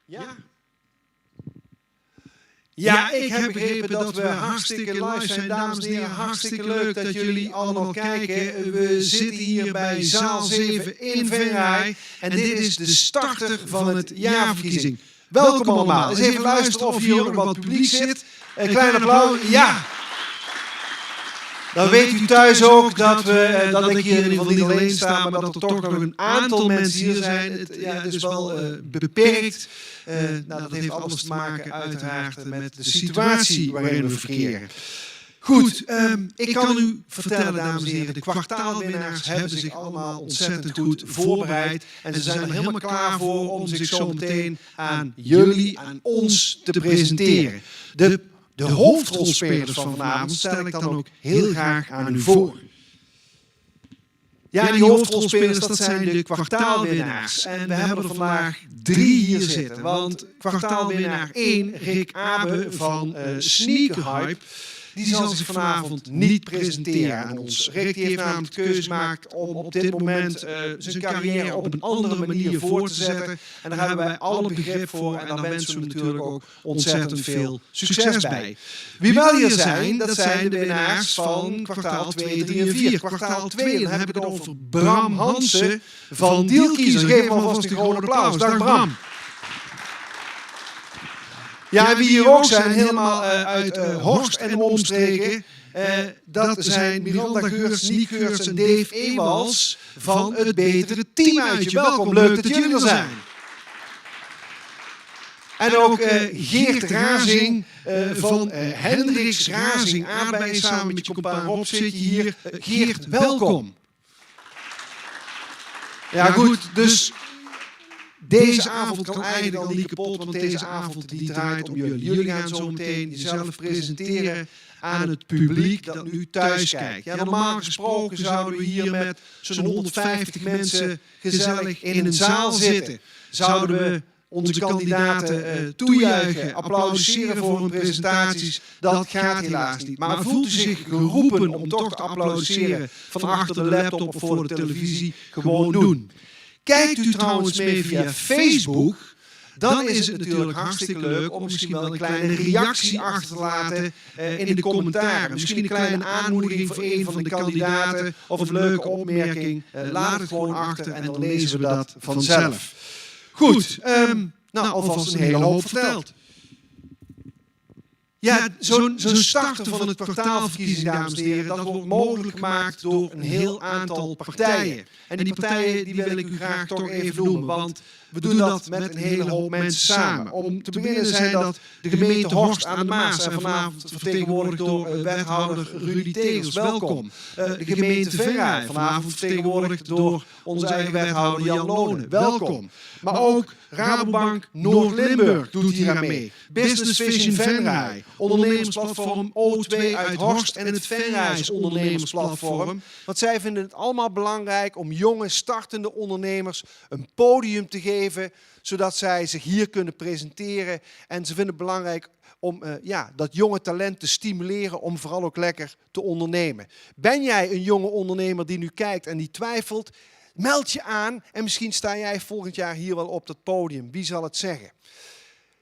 Ja? Ja, ik heb begrepen dat we hartstikke live zijn, dames en heren. Hartstikke leuk dat jullie allemaal kijken. We zitten hier bij zaal 7 in Venray. En dit is de starter van het jaarverkiezing. Welkom allemaal. Eens even luisteren of hier ook nog wat publiek zit. Een klein applaus. Ja! Dan weet u thuis ook dat ik hier in ieder geval niet alleen sta, maar dat er toch nog een aantal mensen hier zijn. Het is wel beperkt. Dat heeft alles te maken uiteraard met de situatie waarin we verkeren. Goed, ik kan u vertellen, dames en heren, de kwartaalwinnaars hebben zich allemaal ontzettend goed voorbereid. En ze zijn er helemaal klaar voor om zich zo meteen aan jullie, aan ons te presenteren. De hoofdrolspelers van vanavond stel ik dan ook heel graag aan u voor. Ja, die hoofdrolspelers, dat zijn de kwartaalwinnaars. En we hebben er vandaag 3 hier zitten. Want kwartaalwinnaar 1, Rick Abe van Sneaker Hype, die zal zich vanavond niet presenteren aan ons. Rick heeft namelijk de keuze gemaakt om op dit moment zijn carrière op een andere manier voor te zetten. En daar hebben wij alle begrip voor en daar wensen we natuurlijk ook ontzettend veel succes bij. Wie wel hier zijn, dat zijn de winnaars van kwartaal 2, 3 en 4. Kwartaal 2, dan heb ik het over Bram Hansen van Dealkiezer. Geef hem alvast een groot applaus. Dag Bram. Ja, en wie hier ook zijn, helemaal uit Horst en de omstreken, dat zijn Miranda Geurts, Niek Geurts en Dave Ewals van het Betere Teamuitje. Welkom, leuk dat jullie er zijn. En ook Geert Razing van Hendricks Razing Aardbeien, samen met je compaan Rob zit je hier. Geert, welkom. Ja goed, dus deze avond kan eigenlijk al niet kapot, want deze avond die draait om jullie. Jullie gaan zo meteen jezelf presenteren aan het publiek dat nu thuis kijkt. Ja, normaal gesproken zouden we hier met zo'n 150 mensen gezellig in een zaal zitten. Zouden we onze kandidaten toejuichen, applaudisseren voor hun presentaties. Dat gaat helaas niet. Maar voelt u zich geroepen om toch te applaudisseren van achter de laptop of voor de televisie? Gewoon doen. Kijkt u trouwens mee via Facebook, dan is het natuurlijk hartstikke leuk om misschien wel een kleine reactie achter te laten in de commentaren. Misschien een kleine aanmoediging voor een van de kandidaten of een leuke opmerking. Laat het gewoon achter en dan lezen we dat vanzelf. Goed, alvast een hele hoop verteld. Ja, zo'n starter van het kwartaalverkiezing, dames en heren, dat wordt mogelijk gemaakt door een heel aantal partijen. En die partijen die wil ik u graag toch even noemen, want we doen dat met een hele hoop mensen samen. Om te beginnen zijn dat de gemeente Horst aan de Maas en vanavond vertegenwoordigd door wethouder Rudy Tegels. Welkom. De gemeente Venray, vanavond vertegenwoordigd door onze eigen wethouder Jan Lonen. Welkom. Maar ook Rabobank Noord-Limburg doet hier aan mee. Business Vision Venray, ondernemersplatform O2 uit Horst en het Venrays ondernemersplatform. Want zij vinden het allemaal belangrijk om jonge startende ondernemers een podium te geven, zodat zij zich hier kunnen presenteren. En ze vinden het belangrijk om dat jonge talent te stimuleren om vooral ook lekker te ondernemen. Ben jij een jonge ondernemer die nu kijkt en die twijfelt? Meld je aan en misschien sta jij volgend jaar hier wel op dat podium. Wie zal het zeggen?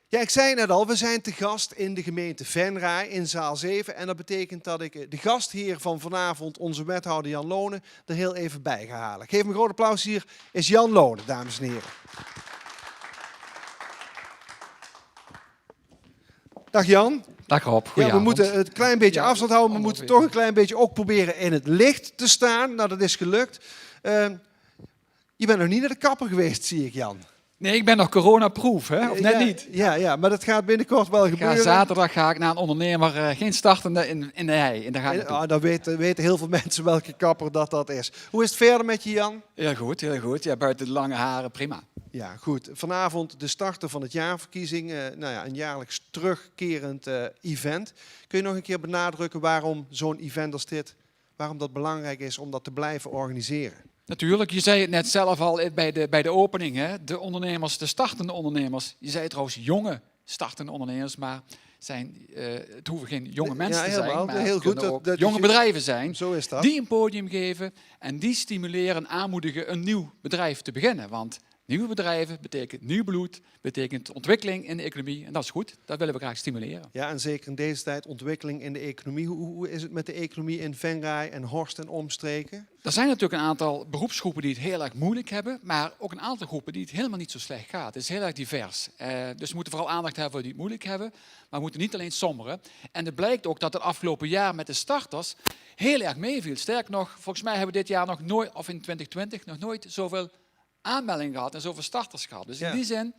Ja, ik zei net al, we zijn te gast in de gemeente Venray in zaal 7. En dat betekent dat ik de gastheer van vanavond, onze wethouder Jan Lonen, er heel even bij ga halen. Geef hem een groot applaus, hier is Jan Lonen, dames en heren. Dag Jan. Dag Rob, ja, we moeten een klein beetje afstand houden, maar we moeten toch een klein beetje ook proberen in het licht te staan. Nou, dat is gelukt. Je bent nog niet naar de kapper geweest, zie ik, Jan. Nee, ik ben nog coronaproof, hè? Of net niet? Ja, maar dat gaat binnenkort wel gebeuren. Zaterdag ga ik naar een ondernemer, geen startende in de hei. En daar ga ik dan weten heel veel mensen welke kapper dat is. Hoe is het verder met je, Jan? Heel goed, heel goed. Ja, buiten de lange haren, prima. Ja, goed. Vanavond de starter van het jaarverkiezing. Een jaarlijks terugkerend event. Kun je nog een keer benadrukken waarom zo'n event als dit, waarom dat belangrijk is om dat te blijven organiseren? Natuurlijk, je zei het net zelf al bij de opening, hè? De ondernemers, de startende ondernemers. Je zei trouwens jonge startende ondernemers, maar het hoeven geen jonge mensen te zijn, maar het kunnen ook jonge bedrijven zijn die een podium geven en die stimuleren en aanmoedigen een nieuw bedrijf te beginnen. Want Nieuwe bedrijven betekent nieuw bloed, betekent ontwikkeling in de economie. En dat is goed, dat willen we graag stimuleren. Ja, en zeker in deze tijd ontwikkeling in de economie. Hoe is het met de economie in Venray en Horst en omstreken? Er zijn natuurlijk een aantal beroepsgroepen die het heel erg moeilijk hebben, maar ook een aantal groepen die het helemaal niet zo slecht gaat. Het is heel erg divers. Dus we moeten vooral aandacht hebben voor die het moeilijk hebben, maar we moeten niet alleen somberen. En het blijkt ook dat het afgelopen jaar met de starters heel erg meeviel. Sterker nog, volgens mij hebben we dit jaar nog nooit, of in 2020, nog nooit zoveel aanmeldingen gehad en zoveel starters gehad. Dus in die zin...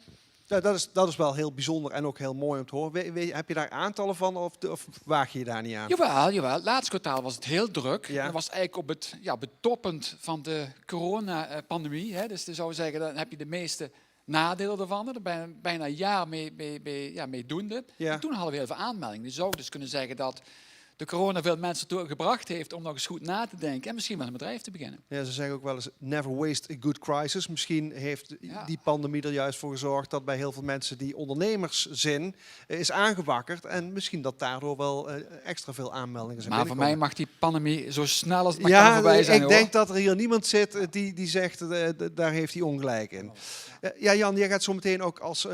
Ja, dat is wel heel bijzonder en ook heel mooi om te horen. Heb je daar aantallen van of waag je daar niet aan? Jawel. Laatste kwartaal was het heel druk. Ja. Dat was eigenlijk op het toppunt van de coronapandemie. Dus dan zou je zeggen, dan heb je de meeste nadelen ervan. Er ben bijna een jaar mee doende. Ja. En toen hadden we heel veel aanmeldingen. Je zou dus kunnen zeggen dat de corona veel mensen gebracht heeft om nog eens goed na te denken en misschien wel een bedrijf te beginnen. Ja, ze zeggen ook wel eens, never waste a good crisis. Misschien heeft die pandemie er juist voor gezorgd dat bij heel veel mensen die ondernemerszin is aangewakkerd. En misschien dat daardoor wel extra veel aanmeldingen zijn. Maar voor mij mag die pandemie zo snel als het maar kan voorbij zijn. Ik denk dat er hier niemand zit die zegt, daar heeft hij ongelijk in. Ja, Jan, jij gaat zo meteen ook als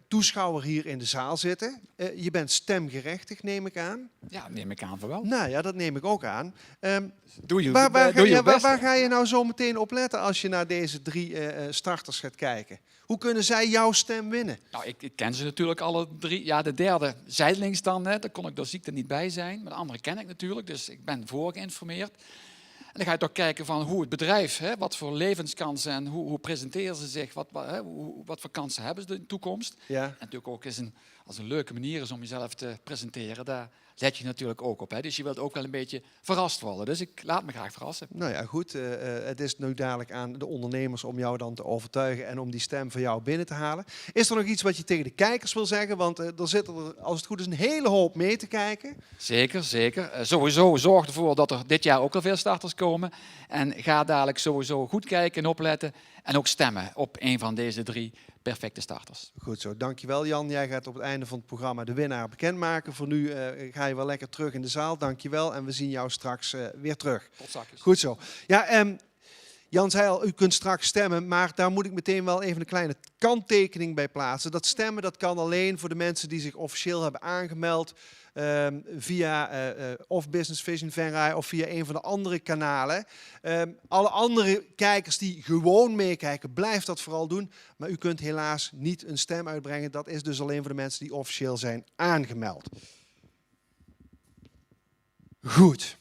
toeschouwer hier in de zaal zitten. Je bent stemgerechtig, neem ik aan. Ja, neem ik aan voor wel. Nou ja, dat neem ik ook aan. Waar ga je nou zo meteen op letten als je naar deze 3 starters gaat kijken? Hoe kunnen zij jouw stem winnen? Nou, ik ken ze natuurlijk alle 3. Ja, de derde zijdelings dan. Daar kon ik door ziekte niet bij zijn. Maar de andere ken ik natuurlijk, dus ik ben voor geïnformeerd. En dan ga je toch kijken van hoe het bedrijf, wat voor levenskansen en hoe presenteren ze zich, wat voor kansen hebben ze in de toekomst. Ja. En natuurlijk ook als een leuke manier is om jezelf te presenteren, daar let je natuurlijk ook op. Dus je wilt ook wel een beetje verrast worden. Dus ik laat me graag verrassen. Nou ja, goed. Het is nu dadelijk aan de ondernemers om jou dan te overtuigen en om die stem van jou binnen te halen. Is er nog iets wat je tegen de kijkers wil zeggen? Want er zitten er, als het goed is, een hele hoop mee te kijken. Zeker. Sowieso zorg ervoor dat er dit jaar ook al veel starters komen. En ga dadelijk sowieso goed kijken en opletten. En ook stemmen op een van deze 3 perfecte starters. Goed zo, dankjewel Jan. Jij gaat op het einde van het programma de winnaar bekendmaken. Voor nu ga je wel lekker terug in de zaal. Dankjewel en we zien jou straks weer terug. Tot zakjes. Goed zo. Ja, Jan zei al, u kunt straks stemmen, maar daar moet ik meteen wel even een kleine kanttekening bij plaatsen. Dat stemmen dat kan alleen voor de mensen die zich officieel hebben aangemeld via of Business Vision Venray of via een van de andere kanalen. Alle andere kijkers die gewoon meekijken, blijf dat vooral doen. Maar u kunt helaas niet een stem uitbrengen. Dat is dus alleen voor de mensen die officieel zijn aangemeld. Goed.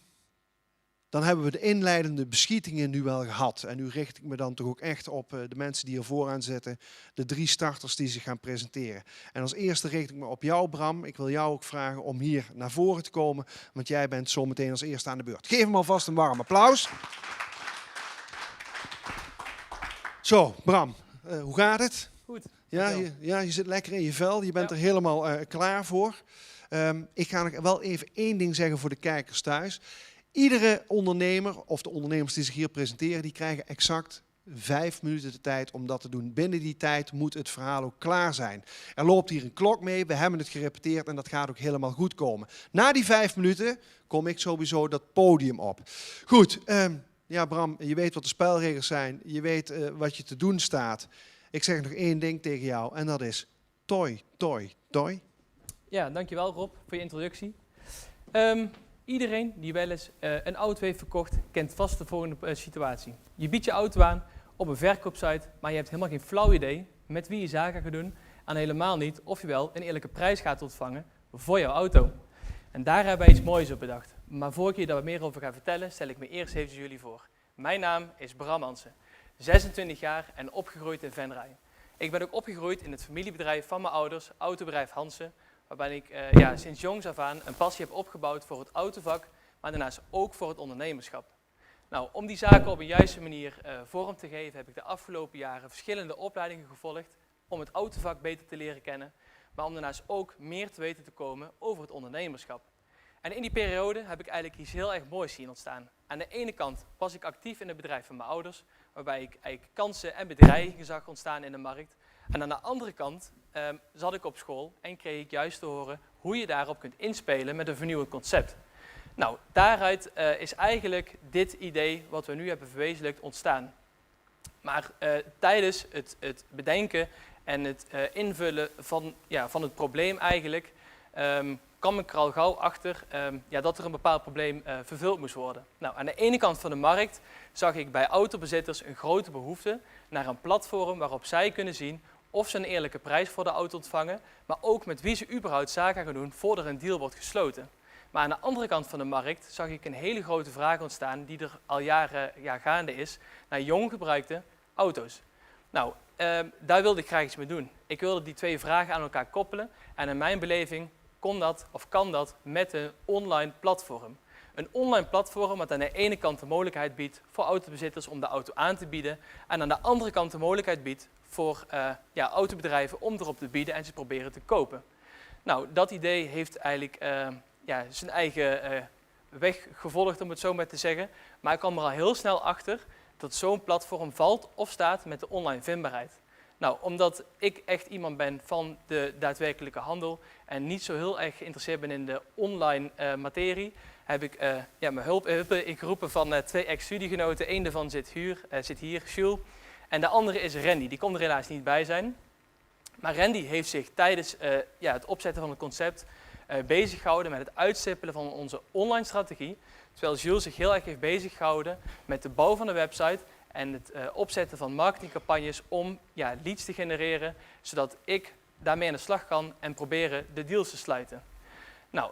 Dan hebben we de inleidende beschietingen nu wel gehad. En nu richt ik me dan toch ook echt op de mensen die hier vooraan zitten. De 3 starters die zich gaan presenteren. En als eerste richt ik me op jou, Bram. Ik wil jou ook vragen om hier naar voren te komen. Want jij bent zo meteen als eerste aan de beurt. Geef hem alvast een warm applaus. Zo, Bram. Hoe gaat het? Goed. Ja, je zit lekker in je vel. Je bent er helemaal klaar voor. Ik ga nog wel even één ding zeggen voor de kijkers thuis. Iedere ondernemer, of de ondernemers die zich hier presenteren, die krijgen exact 5 minuten de tijd om dat te doen. Binnen die tijd moet het verhaal ook klaar zijn. Er loopt hier een klok mee, we hebben het gerepeteerd en dat gaat ook helemaal goed komen. Na die 5 minuten kom ik sowieso dat podium op. Goed, ja Bram, je weet wat de spelregels zijn. Je weet wat je te doen staat. Ik zeg nog één ding tegen jou en dat is toi, toi, toi. Ja, dankjewel Rob voor je introductie. Iedereen die wel eens een auto heeft verkocht, kent vast de volgende situatie. Je biedt je auto aan op een verkoopsite, maar je hebt helemaal geen flauw idee met wie je zaken gaat doen. En helemaal niet of je wel een eerlijke prijs gaat ontvangen voor jouw auto. En daar hebben wij iets moois op bedacht. Maar voor ik je daar wat meer over ga vertellen, stel ik me eerst even jullie voor. Mijn naam is Bram Hansen, 26 jaar en opgegroeid in Venray. Ik ben ook opgegroeid in het familiebedrijf van mijn ouders, autobedrijf Hansen, waarbij ik sinds jongs af aan een passie heb opgebouwd voor het autovak, maar daarnaast ook voor het ondernemerschap. Nou, om die zaken op een juiste manier vorm te geven, heb ik de afgelopen jaren verschillende opleidingen gevolgd om het autovak beter te leren kennen, maar om daarnaast ook meer te weten te komen over het ondernemerschap. En in die periode heb ik eigenlijk iets heel erg moois zien ontstaan. Aan de ene kant was ik actief in het bedrijf van mijn ouders, waarbij ik eigenlijk kansen en bedreigingen zag ontstaan in de markt. En aan de andere kant zat ik op school en kreeg ik juist te horen hoe je daarop kunt inspelen met een vernieuwend concept. Nou, daaruit is eigenlijk dit idee wat we nu hebben verwezenlijkt ontstaan. Maar tijdens het bedenken en het invullen van het probleem eigenlijk, kwam ik er al gauw achter dat er een bepaald probleem vervuld moest worden. Nou, aan de ene kant van de markt zag ik bij autobezitters een grote behoefte naar een platform waarop zij kunnen zien of ze een eerlijke prijs voor de auto ontvangen, maar ook met wie ze überhaupt zaken gaan doen voordat er een deal wordt gesloten. Maar aan de andere kant van de markt zag ik een hele grote vraag ontstaan die er al jaren gaande is naar jong gebruikte auto's. Nou, daar wilde ik graag iets mee doen. Ik wilde die twee vragen aan elkaar koppelen en in mijn beleving kan dat met een online platform. Een online platform wat aan de ene kant de mogelijkheid biedt voor autobezitters om de auto aan te bieden en aan de andere kant de mogelijkheid biedt voor autobedrijven om erop te bieden en ze proberen te kopen. Nou, dat idee heeft eigenlijk zijn eigen weg gevolgd, om het zo maar te zeggen. Maar ik kwam er al heel snel achter dat zo'n platform valt of staat met de online vindbaarheid. Nou, omdat ik echt iemand ben van de daadwerkelijke handel en niet zo heel erg geïnteresseerd ben in de online materie, heb ik mijn hulp ingeroepen van 2 ex-studiegenoten. Eén daarvan zit hier, Jules. En de andere is Randy. Die kon er helaas niet bij zijn. Maar Randy heeft zich tijdens het opzetten van het concept bezig gehouden met het uitstippelen van onze online strategie. Terwijl Jules zich heel erg heeft bezig gehouden met de bouw van de website en het opzetten van marketingcampagnes om leads te genereren, zodat ik daarmee aan de slag kan en proberen de deals te sluiten. Nou,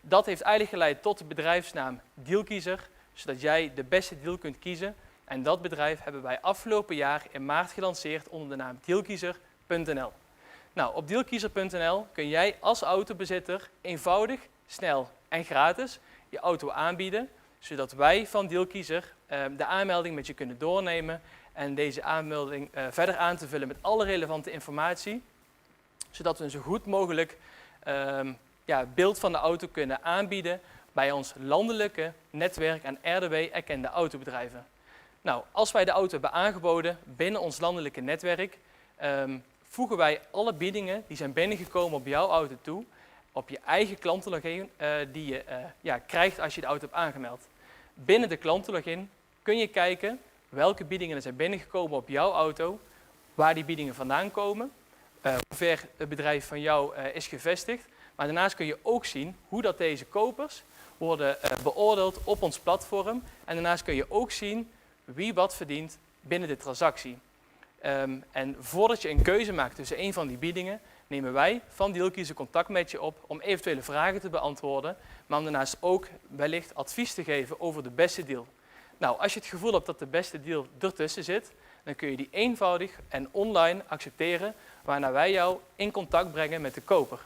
dat heeft eigenlijk geleid tot de bedrijfsnaam Dealkiezer, zodat jij de beste deal kunt kiezen. En dat bedrijf hebben wij afgelopen jaar in maart gelanceerd onder de naam Dealkiezer.nl. Nou, op Dealkiezer.nl kun jij als autobezitter eenvoudig, snel en gratis je auto aanbieden, zodat wij van Dealkiezer de aanmelding met je kunnen doornemen en deze aanmelding verder aan te vullen met alle relevante informatie, zodat we een zo goed mogelijk beeld van de auto kunnen aanbieden bij ons landelijke netwerk aan RDW-erkende autobedrijven. Nou, als wij de auto hebben aangeboden binnen ons landelijke netwerk, voegen wij alle biedingen die zijn binnengekomen op jouw auto toe, op je eigen klantenlogin die je krijgt als je de auto hebt aangemeld. Binnen de klantenlogin kun je kijken welke biedingen er zijn binnengekomen op jouw auto, waar die biedingen vandaan komen, hoe ver het bedrijf van jou is gevestigd. Maar daarnaast kun je ook zien hoe dat deze kopers worden beoordeeld op ons platform. En daarnaast kun je ook zien wie wat verdient binnen de transactie. En voordat je een keuze maakt tussen een van die biedingen, nemen wij van Dealkiezer contact met je op om eventuele vragen te beantwoorden, maar om daarnaast ook wellicht advies te geven over de beste deal. Nou, als je het gevoel hebt dat de beste deal ertussen zit, dan kun je die eenvoudig en online accepteren, waarna wij jou in contact brengen met de koper.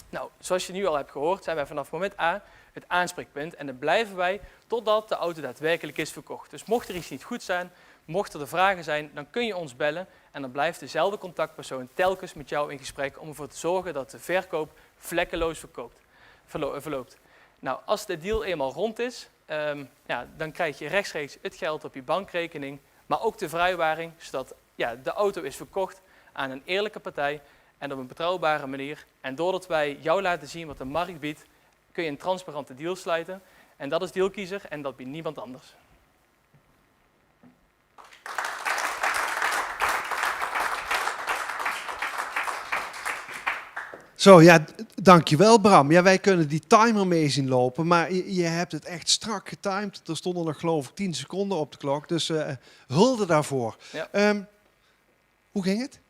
Nou, zoals je nu al hebt gehoord, zijn wij vanaf moment A het aanspreekpunt en dat blijven wij totdat de auto daadwerkelijk is verkocht. Dus mocht er iets niet goed zijn, mochten er vragen zijn, dan kun je ons bellen en dan blijft dezelfde contactpersoon telkens met jou in gesprek om ervoor te zorgen dat de verkoop vlekkeloos verloopt. Nou, als de deal eenmaal rond is, dan krijg je rechtstreeks het geld op je bankrekening, maar ook de vrijwaring, zodat de auto is verkocht aan een eerlijke partij en op een betrouwbare manier. En doordat wij jou laten zien wat de markt biedt, kun je een transparante deal sluiten. En dat is Dealkiezer en dat biedt niemand anders. Zo, ja, dankjewel Bram. Ja, wij kunnen die timer mee zien lopen, maar je hebt het echt strak getimed. Er stonden nog geloof ik 10 seconden op de klok, dus hulde daarvoor. Ja. Hoe ging het?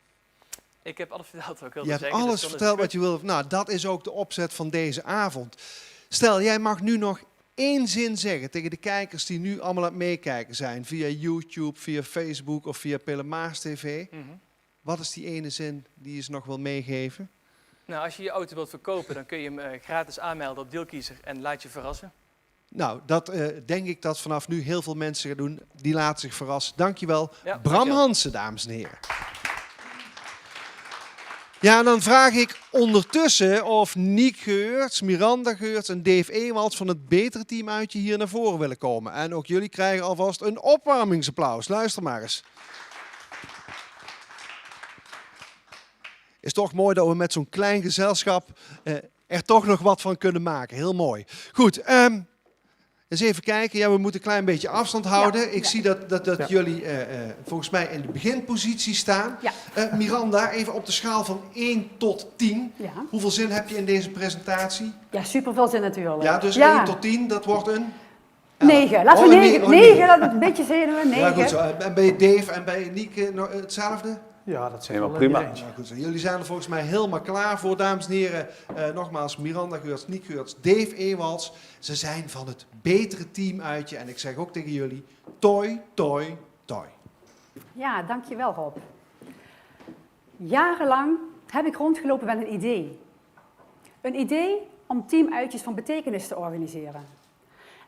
Ik heb alles verteld wat ik wilde zeggen. Je hebt alles verteld wat je wilde. Nou, dat is ook de opzet van deze avond. Stel, jij mag nu nog 1 zin zeggen tegen de kijkers die nu allemaal aan het meekijken zijn, via YouTube, via Facebook of via Pelemaars TV. Mm-hmm. Wat is die ene zin die je ze nog wil meegeven? Nou, als je je auto wilt verkopen, dan kun je hem gratis aanmelden op Dealkiezer en laat je verrassen. Nou, dat denk ik dat vanaf nu heel veel mensen gaan doen. Die laten zich verrassen. Dankjewel, ja, Bram Hansen, dames en heren. Ja, dan vraag ik ondertussen of Niek Geurts, Miranda Geurts en Dave Ewalds van het betere team uit je hier naar voren willen komen. En ook jullie krijgen alvast een opwarmingsapplaus. Luister maar eens. Is toch mooi dat we met zo'n klein gezelschap er toch nog wat van kunnen maken. Heel mooi. Goed, Eens even kijken. Ja, we moeten een klein beetje afstand houden. Ja, Ik zie dat jullie volgens mij in de beginpositie staan. Ja. Miranda, even op de schaal van 1 tot 10. Ja. Hoeveel zin heb je in deze presentatie? Ja, super veel zin natuurlijk. Ja, dus 1 tot 10, dat wordt een... 9. Laten we 9. 9, laten we een beetje zenuwen. 9. Ja, goed zo. En bij Dave en bij Nieke hetzelfde? Ja, dat zijn Helemaal wel prima. in de range. Nou, goed zo. Jullie zijn er volgens mij helemaal klaar voor, dames en heren. Nogmaals, Miranda Geurts, Nieke Geurts, Dave Ewalds. Ze zijn van het betere team uitje. En ik zeg ook tegen jullie, toi, toi, toi. Ja, dankjewel Rob. Jarenlang heb ik rondgelopen met een idee. Een idee om teamuitjes van betekenis te organiseren.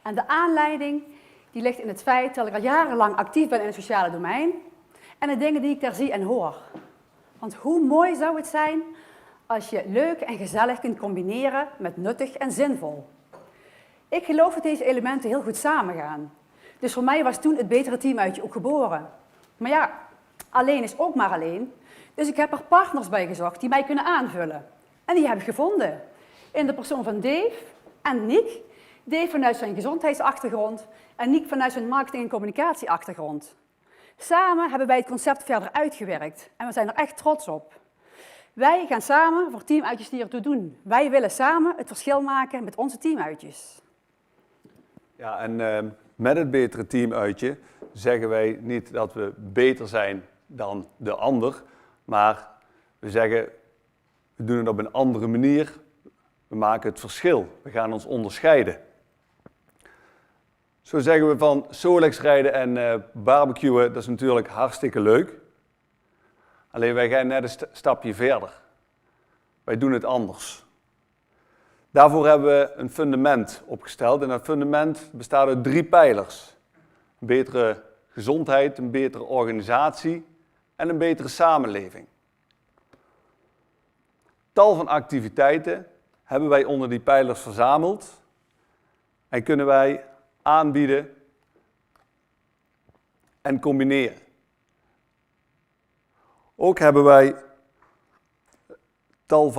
En de aanleiding die ligt in het feit dat ik al jarenlang actief ben in het sociale domein en de dingen die ik daar zie en hoor. Want hoe mooi zou het zijn als je leuk en gezellig kunt combineren met nuttig en zinvol. Ik geloof dat deze elementen heel goed samengaan. Dus voor mij was toen het betere teamuitje ook geboren. Maar ja, alleen is ook maar alleen. Dus ik heb er partners bij gezocht die mij kunnen aanvullen. En die heb ik gevonden. In de persoon van Dave en Niek. Dave vanuit zijn gezondheidsachtergrond en Niek vanuit zijn marketing- en communicatieachtergrond. Samen hebben wij het concept verder uitgewerkt en we zijn er echt trots op. Wij gaan samen voor teamuitjes die ertoe doen. Wij willen samen het verschil maken met onze teamuitjes. Ja, en met het betere teamuitje zeggen wij niet dat we beter zijn dan de ander, maar we zeggen, we doen het op een andere manier. We maken het verschil. We gaan ons onderscheiden. Zo zeggen we van Solex rijden en barbecuen, dat is natuurlijk hartstikke leuk. Alleen wij gaan net een stapje verder. Wij doen het anders. Daarvoor hebben we een fundament opgesteld en dat fundament bestaat uit 3 pijlers. Een betere gezondheid, een betere organisatie en een betere samenleving. Tal van activiteiten hebben wij onder die pijlers verzameld en kunnen wij aanbieden en combineren. Ook hebben wij tal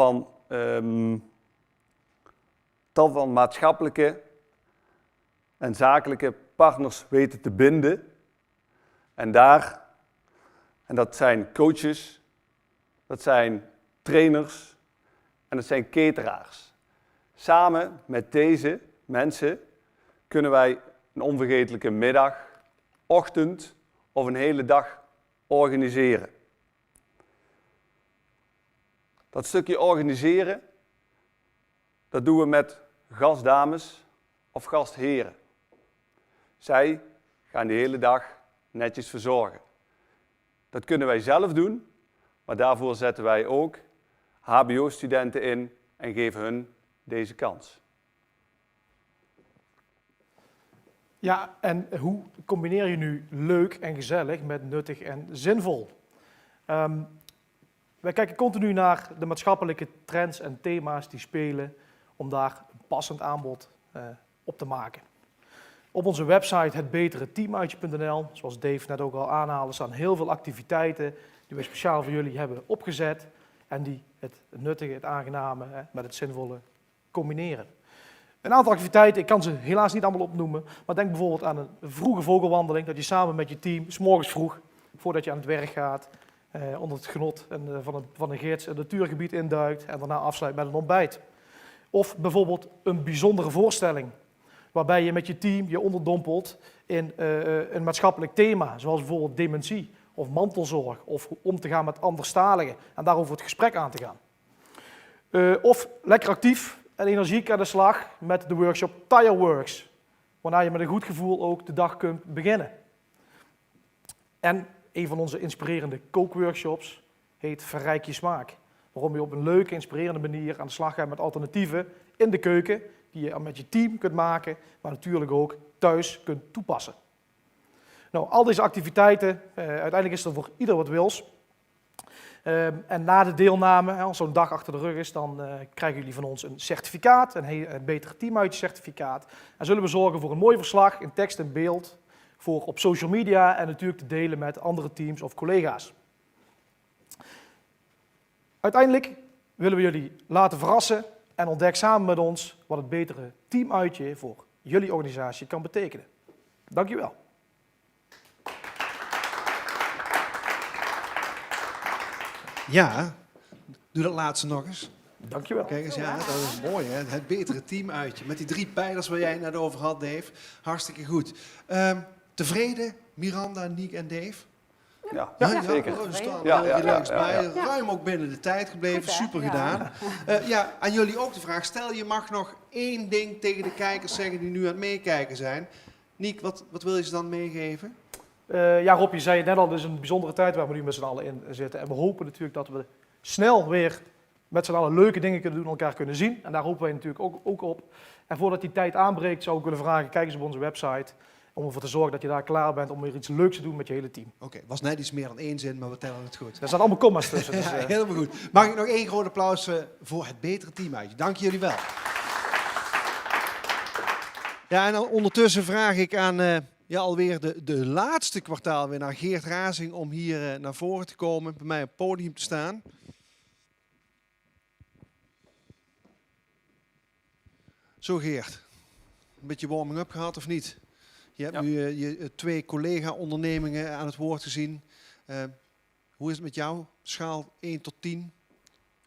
van maatschappelijke en zakelijke partners weten te binden. En dat zijn coaches, dat zijn trainers en dat zijn cateraars. Samen met deze mensen kunnen wij een onvergetelijke middag, ochtend of een hele dag organiseren. Dat stukje organiseren, dat doen we met gastdames of gastheren. Zij gaan de hele dag netjes verzorgen. Dat kunnen wij zelf doen, maar daarvoor zetten wij ook HBO-studenten in en geven hun deze kans. Ja, en hoe combineer je nu leuk en gezellig met nuttig en zinvol? Wij kijken continu naar de maatschappelijke trends en thema's die spelen om daar een passend aanbod op te maken. Op onze website hetbetereteamuitje.nl, zoals Dave net ook al aanhaalde, staan heel veel activiteiten die wij speciaal voor jullie hebben opgezet en die het nuttige, het aangename met het zinvolle combineren. Een aantal activiteiten, ik kan ze helaas niet allemaal opnoemen, maar denk bijvoorbeeld aan een vroege vogelwandeling, dat je samen met je team, 's morgens vroeg, voordat je aan het werk gaat, onder het genot van een gids een natuurgebied induikt en daarna afsluit met een ontbijt. Of bijvoorbeeld een bijzondere voorstelling, waarbij je met je team je onderdompelt in een maatschappelijk thema, zoals bijvoorbeeld dementie of mantelzorg, of om te gaan met anderstaligen en daarover het gesprek aan te gaan. Of lekker actief en energiek aan de slag met de workshop Tireworks, waarna je met een goed gevoel ook de dag kunt beginnen. En een van onze inspirerende kookworkshops heet Verrijk je smaak, waarom je op een leuke, inspirerende manier aan de slag gaat met alternatieven in de keuken, die je met je team kunt maken, maar natuurlijk ook thuis kunt toepassen. Nou, al deze activiteiten, uiteindelijk is er voor ieder wat wils. En na de deelname, als zo'n dag achter de rug is, dan krijgen jullie van ons een certificaat, een betere teamuitje certificaat. En zullen we zorgen voor een mooi verslag in tekst en beeld, voor op social media en natuurlijk te delen met andere teams of collega's. Uiteindelijk willen we jullie laten verrassen en ontdek samen met ons wat het betere teamuitje voor jullie organisatie kan betekenen. Dank je wel. Ja, doe dat laatste nog eens. Dank je wel. Kijk eens, ja, dat is mooi, hè? Het betere teamuitje. Met die 3 pijlers waar jij het net over had, Dave. Hartstikke goed. Tevreden, Miranda, Niek en Dave? Ja, Ja, zeker. We staan Ja, heel relaxed ja. bij. Ruim ook binnen de tijd gebleven. Goed, hè? Super Ja. gedaan. Ja, aan jullie ook de vraag. Stel, je mag nog 1 ding tegen de kijkers zeggen die nu aan het meekijken zijn. Niek, wat wil je ze dan meegeven? Ja, Rob, je zei het net al, het is een bijzondere tijd waar we nu met z'n allen in zitten. En we hopen natuurlijk dat we snel weer met z'n allen leuke dingen kunnen doen, elkaar kunnen zien. En daar hopen wij natuurlijk ook op. En voordat die tijd aanbreekt, zou ik willen vragen, kijk eens op onze website. Om ervoor te zorgen dat je daar klaar bent om weer iets leuks te doen met je hele team. Oké, was net iets meer dan 1 zin, maar we tellen het goed. Er staan allemaal comma's tussen. Dus, Ja, helemaal goed. Mag ik nog 1 groot applaus voor het betere teamuitje. Dank jullie wel. Ja, en dan ondertussen vraag ik aan alweer de laatste kwartaalwinnaar Geert Razing om hier naar voren te komen, bij mij op het podium te staan. Zo Geert, een beetje warming-up gehad of niet? Je hebt nu je 2 collega-ondernemingen aan het woord gezien. Hoe is het met jou? Schaal 1 tot 10?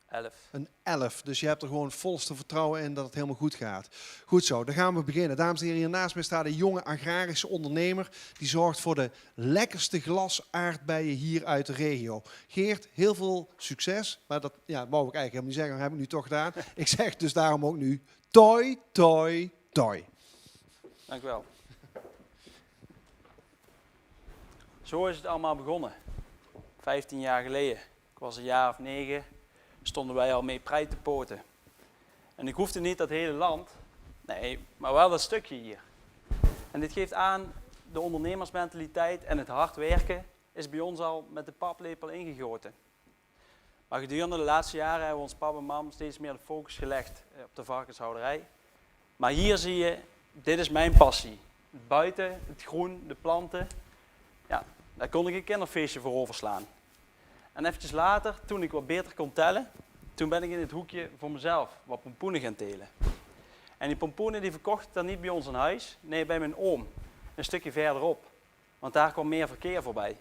11. Een 11. Dus je hebt er gewoon volste vertrouwen in dat het helemaal goed gaat. Goed zo, dan gaan we beginnen. Dames en heren, hier naast mij staat een jonge agrarische ondernemer. Die zorgt voor de lekkerste glasaardbeien hier uit de regio. Geert, heel veel succes. Maar dat wou ik eigenlijk helemaal niet zeggen, dat heb ik nu toch gedaan. Ik zeg dus daarom ook nu toi, toi, toi. Dank u wel. Zo is het allemaal begonnen. 15 jaar geleden. Ik was een jaar of 9. Stonden wij al mee prei te poten. En ik hoefde niet dat hele land. Nee, maar wel dat stukje hier. En dit geeft aan, de ondernemersmentaliteit en het hard werken is bij ons al met de paplepel ingegoten. Maar gedurende de laatste jaren hebben we ons pap en mam steeds meer de focus gelegd op de varkenshouderij. Maar hier zie je, dit is mijn passie. Het buiten, het groen, de planten. Ja, daar kon ik een kinderfeestje voor overslaan. En eventjes later, toen ik wat beter kon tellen, toen ben ik in het hoekje voor mezelf wat pompoenen gaan telen. En die pompoenen die verkocht ik dan niet bij ons in huis, nee bij mijn oom, een stukje verderop. Want daar kwam meer verkeer voorbij.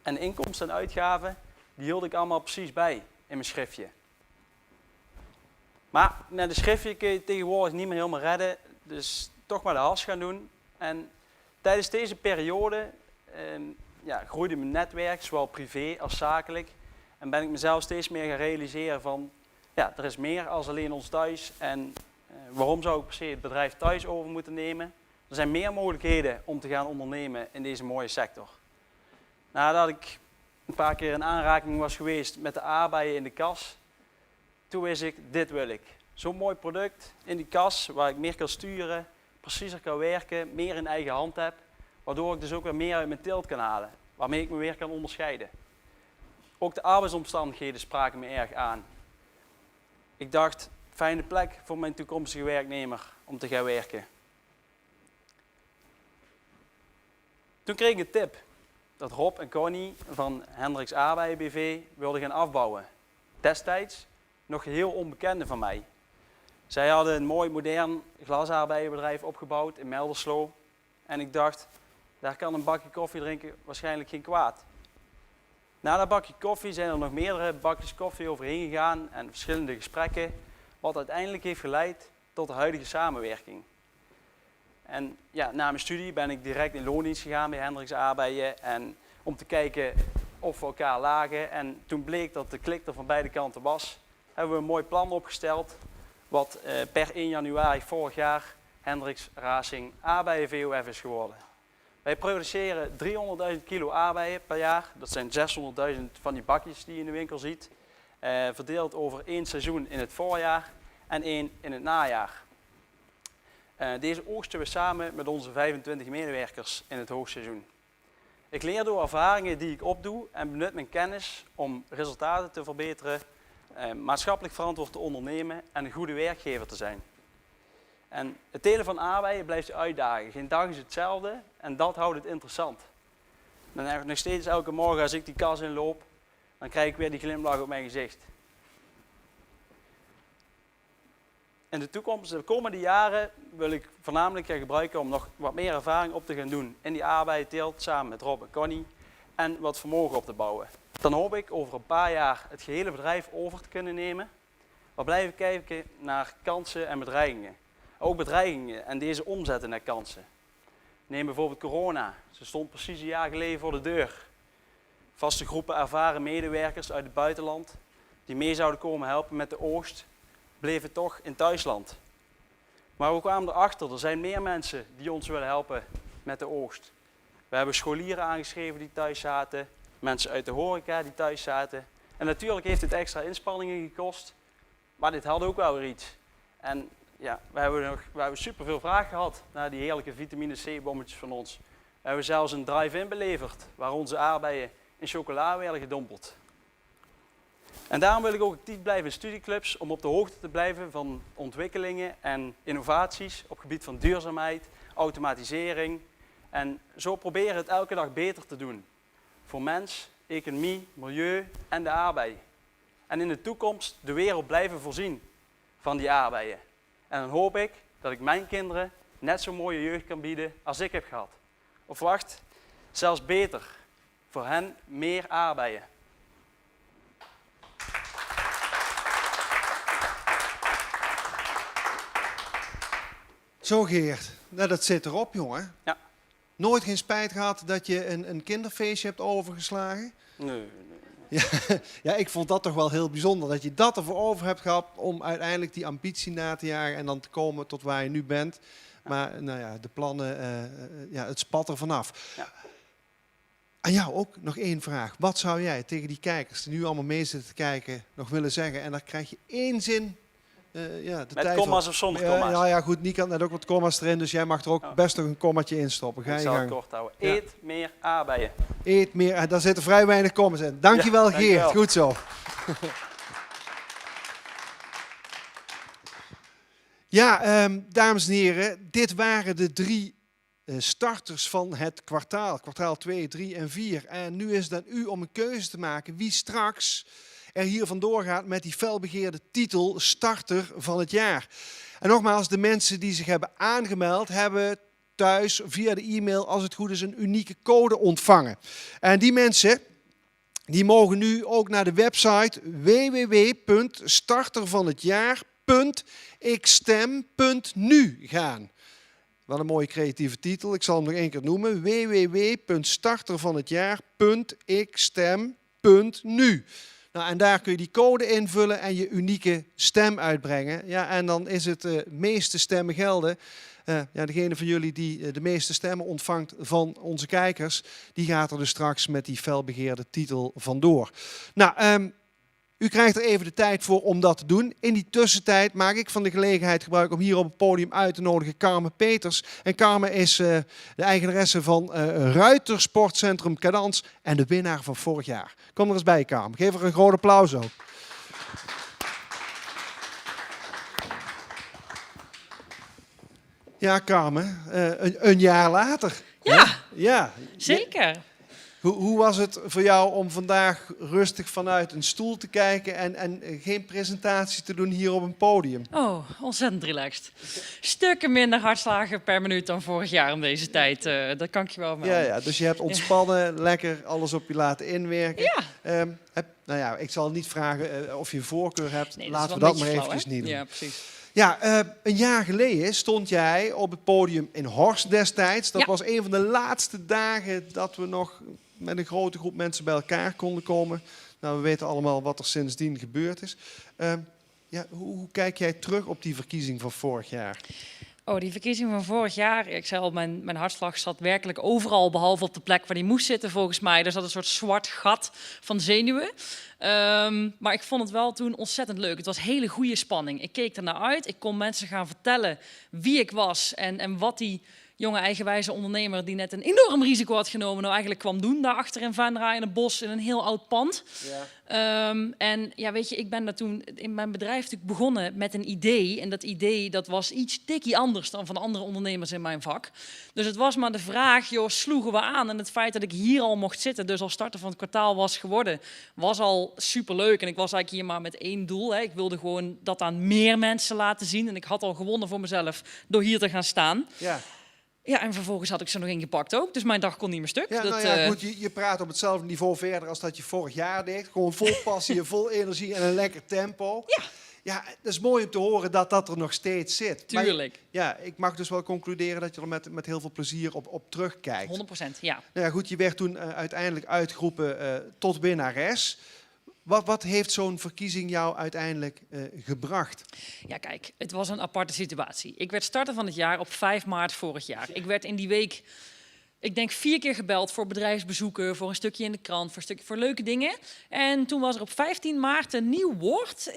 En inkomsten en uitgaven, die hield ik allemaal precies bij in mijn schriftje. Maar met een schriftje kun je tegenwoordig niet meer helemaal redden, dus toch maar de hals gaan doen. En tijdens deze periode groeide mijn netwerk, zowel privé als zakelijk. En ben ik mezelf steeds meer gaan realiseren van, ja, er is meer als alleen ons thuis. En waarom zou ik per se het bedrijf thuis over moeten nemen? Er zijn meer mogelijkheden om te gaan ondernemen in deze mooie sector. Nadat ik een paar keer in aanraking was geweest met de aardbeien in de kas, toen wist ik, dit wil ik. Zo'n mooi product in die kas, waar ik meer kan sturen, preciezer kan werken, meer in eigen hand heb. Waardoor ik dus ook weer meer uit mijn teelt kan halen, waarmee ik me weer kan onderscheiden. Ook de arbeidsomstandigheden spraken me erg aan. Ik dacht, fijne plek voor mijn toekomstige werknemer om te gaan werken. Toen kreeg ik een tip dat Rob en Connie van Hendricks Aardbeien BV wilden gaan afbouwen. Destijds nog heel onbekende van mij. Zij hadden een mooi modern glasaardbeienbedrijf opgebouwd in Melderslo. En ik dacht, daar kan een bakje koffie drinken waarschijnlijk geen kwaad. Na dat bakje koffie zijn er nog meerdere bakjes koffie overheen gegaan en verschillende gesprekken, wat uiteindelijk heeft geleid tot de huidige samenwerking. En ja, na mijn studie ben ik direct in loondienst gegaan bij Hendricks Aardbeien en om te kijken of we elkaar lagen. En toen bleek dat de klik er van beide kanten was, hebben we een mooi plan opgesteld, wat per 1 januari vorig jaar Hendricks Razing Aardbeien VOF is geworden. Wij produceren 300.000 kilo aardbeien per jaar. Dat zijn 600.000 van die bakjes die je in de winkel ziet. Verdeeld over 1 seizoen in het voorjaar en 1 in het najaar. Deze oogsten we samen met onze 25 medewerkers in het hoogseizoen. Ik leer door ervaringen die ik opdoe en benut mijn kennis om resultaten te verbeteren, maatschappelijk verantwoord te ondernemen en een goede werkgever te zijn. En het telen van aardbeien blijft je uitdagen. Geen dag is hetzelfde en dat houdt het interessant. Dan heb ik nog steeds elke morgen als ik die kas inloop, dan krijg ik weer die glimlach op mijn gezicht. in de toekomst, de komende jaren, wil ik voornamelijk gaan gebruiken om nog wat meer ervaring op te gaan doen in die aardbeienteelt samen met Rob en Connie en wat vermogen op te bouwen. Dan hoop ik over een paar jaar het gehele bedrijf over te kunnen nemen. We blijven kijken naar kansen en bedreigingen. Ook bedreigingen en deze omzetten naar kansen. Neem bijvoorbeeld corona. Ze stond precies een jaar geleden voor de deur. Vaste groepen ervaren medewerkers uit het buitenland die mee zouden komen helpen met de oogst, bleven toch in thuisland. Maar we kwamen erachter, er zijn meer mensen die ons willen helpen met de oogst. We hebben scholieren aangeschreven die thuis zaten, mensen uit de horeca die thuis zaten. En natuurlijk heeft het extra inspanningen gekost, maar dit had ook wel weer iets. En ja, we hebben superveel vraag gehad naar die heerlijke vitamine C-bommetjes van ons. We hebben zelfs een drive-in beleverd, waar onze aardbeien in chocola werden gedompeld. En daarom wil ik ook actief blijven in studieclubs om op de hoogte te blijven van ontwikkelingen en innovaties op het gebied van duurzaamheid, automatisering. En zo proberen het elke dag beter te doen. Voor mens, economie, milieu en de aardbei. En in de toekomst de wereld blijven voorzien van die aardbeien. En dan hoop ik dat ik mijn kinderen net zo'n mooie jeugd kan bieden als ik heb gehad. Of wacht, zelfs beter. Voor hen meer aardbeien. Zo Geert, nou, dat zit erop, jongen. Ja. Nooit geen spijt gehad dat je een kinderfeestje hebt overgeslagen? Nee. Ja, ik vond dat toch wel heel bijzonder. Dat je dat ervoor over hebt gehad om uiteindelijk die ambitie na te jagen en dan te komen tot waar je nu bent. Maar nou ja, de plannen, het spat er vanaf. Ja. Aan jou ook nog één vraag. Wat zou jij tegen die kijkers die nu allemaal mee zitten te kijken nog willen zeggen? En dan krijg je één zin. Met komma's of zonder komma's? Ja, goed, Niek had net ook wat komma's erin, dus jij mag er ook best nog een kommaatje in stoppen. Ga ik je zal gang. het kort houden. Eet meer aardbeien. Eet meer, daar zitten vrij weinig komma's in. Dankjewel, Ja, Geert. dankjewel. Goed zo. Ja, dames en heren, dit waren de 3 starters van het kwartaal. Kwartaal 2, 3 en 4. En nu is het aan u om een keuze te maken wie straks er hier vandoor gaat met die felbegeerde titel starter van het jaar. En nogmaals, de mensen die zich hebben aangemeld hebben thuis via de e-mail, als het goed is, een unieke code ontvangen. En die mensen die mogen nu ook naar de website www.startervanhetjaar.xstem.nu gaan. Wat een mooie creatieve titel. Ik zal hem nog één keer noemen. www.startervanhetjaar.xstem.nu. Nou, en daar kun je die code invullen en je unieke stem uitbrengen. Ja, en dan is het meeste stemmen gelden. Degene van jullie die de meeste stemmen ontvangt van onze kijkers, die gaat er dus straks met die felbegeerde titel vandoor. Nou, u krijgt er even de tijd voor om dat te doen. In die tussentijd maak ik van de gelegenheid gebruik om hier op het podium uit te nodigen Carmen Peters. En Carmen is de eigenaresse van Ruitersportcentrum Cadans en de winnaar van vorig jaar. Kom er eens bij, Carmen. Geef er een groot applaus ook. Ja, Carmen, een jaar later. Ja, hè? Ja. zeker. Hoe was het voor jou om vandaag rustig vanuit een stoel te kijken en geen presentatie te doen hier op een podium? Oh, ontzettend relaxed. Stukken minder hartslagen per minuut dan vorig jaar om deze tijd. Dat kan ik je wel melden. Ja, dus je hebt ontspannen, lekker alles op je laten inwerken. Ja. Ik zal niet vragen of je voorkeur hebt. Nee, Laten we dat dat is maar wel een beetje eventjes niet doen. flauw, hè? Ja, precies. Ja, een jaar geleden stond jij op het podium in Horst destijds. Dat Ja. was een van de laatste dagen dat we nog met een grote groep mensen bij elkaar konden komen. Nou, we weten allemaal wat er sindsdien gebeurd is. Hoe kijk jij terug op die verkiezing van vorig jaar? Oh, die verkiezing van vorig jaar. Ik zei al, mijn hartslag zat werkelijk overal, behalve op de plek waar die moest zitten volgens mij. Er zat een soort zwart gat van zenuwen. Maar ik vond het wel toen ontzettend leuk. Het was hele goede spanning. Ik keek ernaar uit. Ik kon mensen gaan vertellen wie ik was en wat die jonge eigenwijze ondernemer die net een enorm risico had genomen, nou eigenlijk kwam doen daarachter in Venray in een bos in een heel oud pand. Ja. En ja, weet je, ik ben daar toen in mijn bedrijf natuurlijk begonnen met een idee. En dat idee dat was iets tikkie anders dan van andere ondernemers in mijn vak. Dus het was maar de vraag, joh, sloegen we aan? En het feit dat ik hier al mocht zitten, dus al starter van het kwartaal was geworden, was al superleuk. En ik was eigenlijk hier maar met één doel. Hè. Ik wilde gewoon dat aan meer mensen laten zien. En ik had al gewonnen voor mezelf door hier te gaan staan. Ja. Ja, en vervolgens had ik ze nog ingepakt ook. Dus mijn dag kon niet meer stuk. Ja, dat, nou ja, goed, je praat op hetzelfde niveau verder als dat je vorig jaar deed. Gewoon vol passie, vol energie en een lekker tempo. Ja. Ja, het is mooi om te horen dat dat er nog steeds zit. Tuurlijk. Maar, ja, ik mag dus wel concluderen dat je er met heel veel plezier op terugkijkt. 100%, ja. Nou ja, goed, je werd toen uiteindelijk uitgeroepen tot winnares. Wat heeft zo'n verkiezing jou uiteindelijk gebracht? Ja, kijk, het was een aparte situatie. Ik werd starter van het jaar op 5 maart vorig jaar. Ik werd in die week, ik denk 4 keer gebeld voor bedrijfsbezoeken, voor een stukje in de krant, voor leuke dingen. En toen was er op 15 maart een nieuw woord